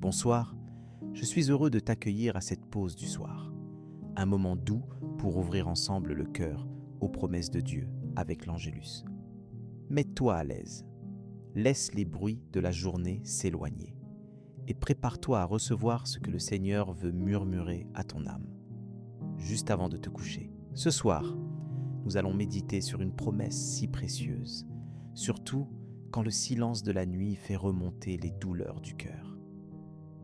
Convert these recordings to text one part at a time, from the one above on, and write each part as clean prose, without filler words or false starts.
Bonsoir, je suis heureux de t'accueillir à cette pause du soir. Un moment doux pour ouvrir ensemble le cœur aux promesses de Dieu avec l'Angélus. Mets-toi à l'aise, laisse les bruits de la journée s'éloigner et prépare-toi à recevoir ce que le Seigneur veut murmurer à ton âme. Juste avant de te coucher, ce soir, nous allons méditer sur une promesse si précieuse, surtout quand le silence de la nuit fait remonter les douleurs du cœur.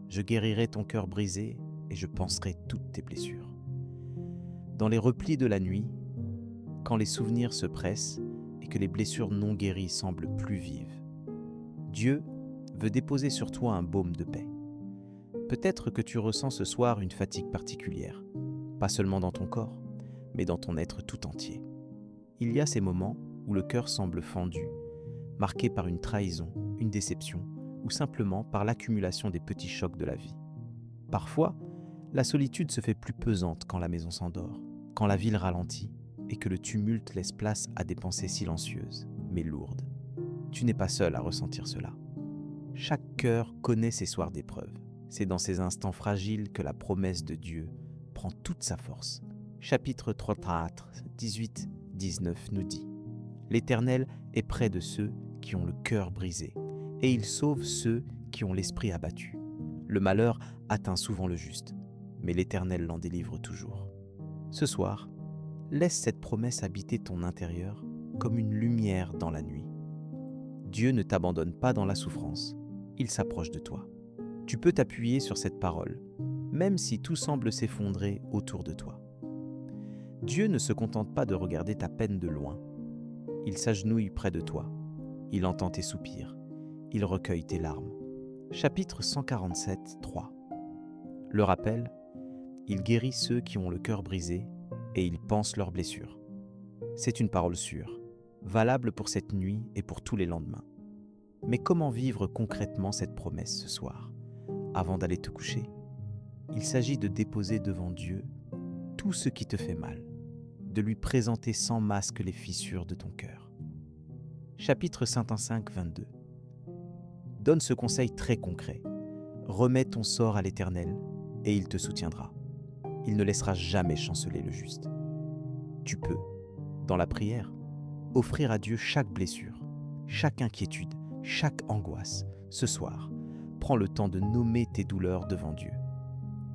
Je guérirai ton cœur brisé et je panserai toutes tes blessures. Dans les replis de la nuit, quand les souvenirs se pressent et que les blessures non guéries semblent plus vives, Dieu veut déposer sur toi un baume de paix. Peut-être que tu ressens ce soir une fatigue particulière, pas seulement dans ton corps, mais dans ton être tout entier. Il y a ces moments où le cœur semble fendu, marqué par une trahison, une déception, ou simplement par l'accumulation des petits chocs de la vie. Parfois, la solitude se fait plus pesante quand la maison s'endort, quand la ville ralentit et que le tumulte laisse place à des pensées silencieuses, mais lourdes. Tu n'es pas seul à ressentir cela. Chaque cœur connaît ses soirs d'épreuve. C'est dans ces instants fragiles que la promesse de Dieu prend toute sa force. Chapitre 34, 18-19 nous dit « L'Éternel est près de ceux qui ont le cœur brisé, et il sauve ceux qui ont l'esprit abattu. Le malheur atteint souvent le juste, mais l'Éternel l'en délivre toujours. » Ce soir, laisse cette promesse habiter ton intérieur comme une lumière dans la nuit. Dieu ne t'abandonne pas dans la souffrance, il s'approche de toi. Tu peux t'appuyer sur cette parole, même si tout semble s'effondrer autour de toi. Dieu ne se contente pas de regarder ta peine de loin. Il s'agenouille près de toi. Il entend tes soupirs. Il recueille tes larmes. Chapitre 147, 3. Le rappel, il guérit ceux qui ont le cœur brisé et il panse leurs blessures. C'est une parole sûre, valable pour cette nuit et pour tous les lendemains. Mais comment vivre concrètement cette promesse ce soir, avant d'aller te coucher? Il s'agit de déposer devant Dieu tout ce qui te fait mal, de lui présenter sans masque les fissures de ton cœur. Chapitre 55, 22. Donne ce conseil très concret. Remets ton sort à l'Éternel et il te soutiendra. Il ne laissera jamais chanceler le juste. Tu peux, dans la prière, offrir à Dieu chaque blessure, chaque inquiétude, chaque angoisse. Ce soir, prends le temps de nommer tes douleurs devant Dieu.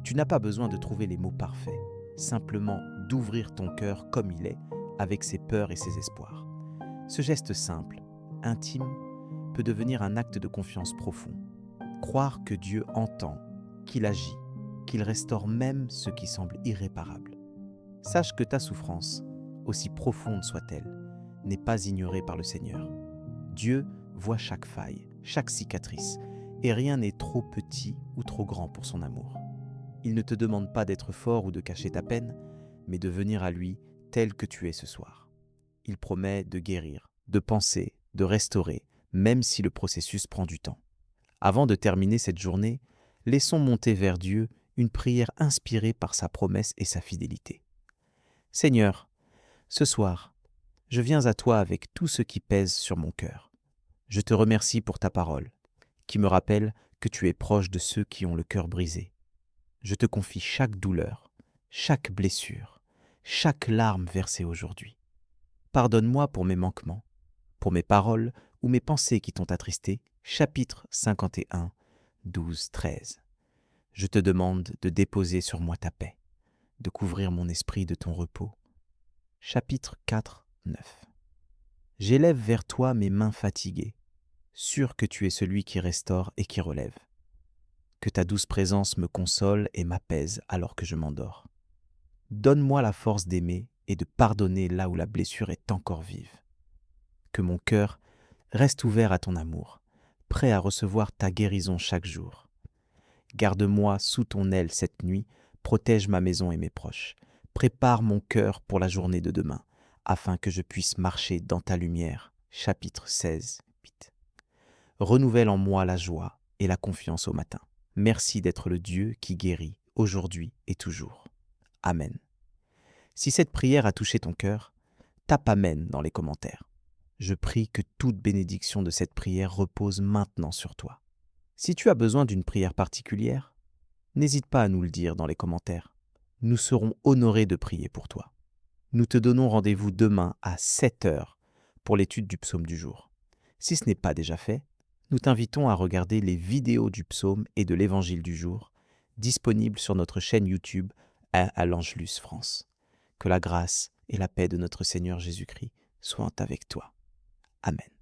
Tu n'as pas besoin de trouver les mots parfaits, simplement d'ouvrir ton cœur comme il est, avec ses peurs et ses espoirs. Ce geste simple, intime, peut devenir un acte de confiance profond. Croire que Dieu entend, qu'il agit, qu'il restaure même ce qui semble irréparable. Sache que ta souffrance, aussi profonde soit-elle, n'est pas ignorée par le Seigneur. Dieu voit chaque faille, chaque cicatrice, et rien n'est trop petit ou trop grand pour son amour. Il ne te demande pas d'être fort ou de cacher ta peine, mais de venir à lui tel que tu es ce soir. Il promet de guérir, de penser, de restaurer, même si le processus prend du temps. Avant de terminer cette journée, laissons monter vers Dieu une prière inspirée par sa promesse et sa fidélité. Seigneur, ce soir, je viens à toi avec tout ce qui pèse sur mon cœur. Je te remercie pour ta parole, qui me rappelle que tu es proche de ceux qui ont le cœur brisé. Je te confie chaque douleur, chaque blessure, chaque larme versée aujourd'hui. Pardonne-moi pour mes manquements, pour mes paroles ou mes pensées qui t'ont attristé. Chapitre 51, 12, 13. Je te demande de déposer sur moi ta paix, de couvrir mon esprit de ton repos. Chapitre 4, 9. J'élève vers toi mes mains fatiguées, sûr que tu es celui qui restaure et qui relève. Que ta douce présence me console et m'apaise alors que je m'endors. Donne-moi la force d'aimer et de pardonner là où la blessure est encore vive. Que mon cœur reste ouvert à ton amour, prêt à recevoir ta guérison chaque jour. Garde-moi sous ton aile cette nuit, protège ma maison et mes proches. Prépare mon cœur pour la journée de demain, afin que je puisse marcher dans ta lumière. Chapitre 16, 8. Renouvelle en moi la joie et la confiance au matin. Merci d'être le Dieu qui guérit aujourd'hui et toujours. Amen. Si cette prière a touché ton cœur, tape Amen dans les commentaires. Je prie que toute bénédiction de cette prière repose maintenant sur toi. Si tu as besoin d'une prière particulière, n'hésite pas à nous le dire dans les commentaires. Nous serons honorés de prier pour toi. Nous te donnons rendez-vous demain à 7 heures pour l'étude du psaume du jour. Si ce n'est pas déjà fait, nous t'invitons à regarder les vidéos du psaume et de l'évangile du jour disponibles sur notre chaîne YouTube à l'Angelus France. Que la grâce et la paix de notre Seigneur Jésus-Christ soient avec toi. Amen.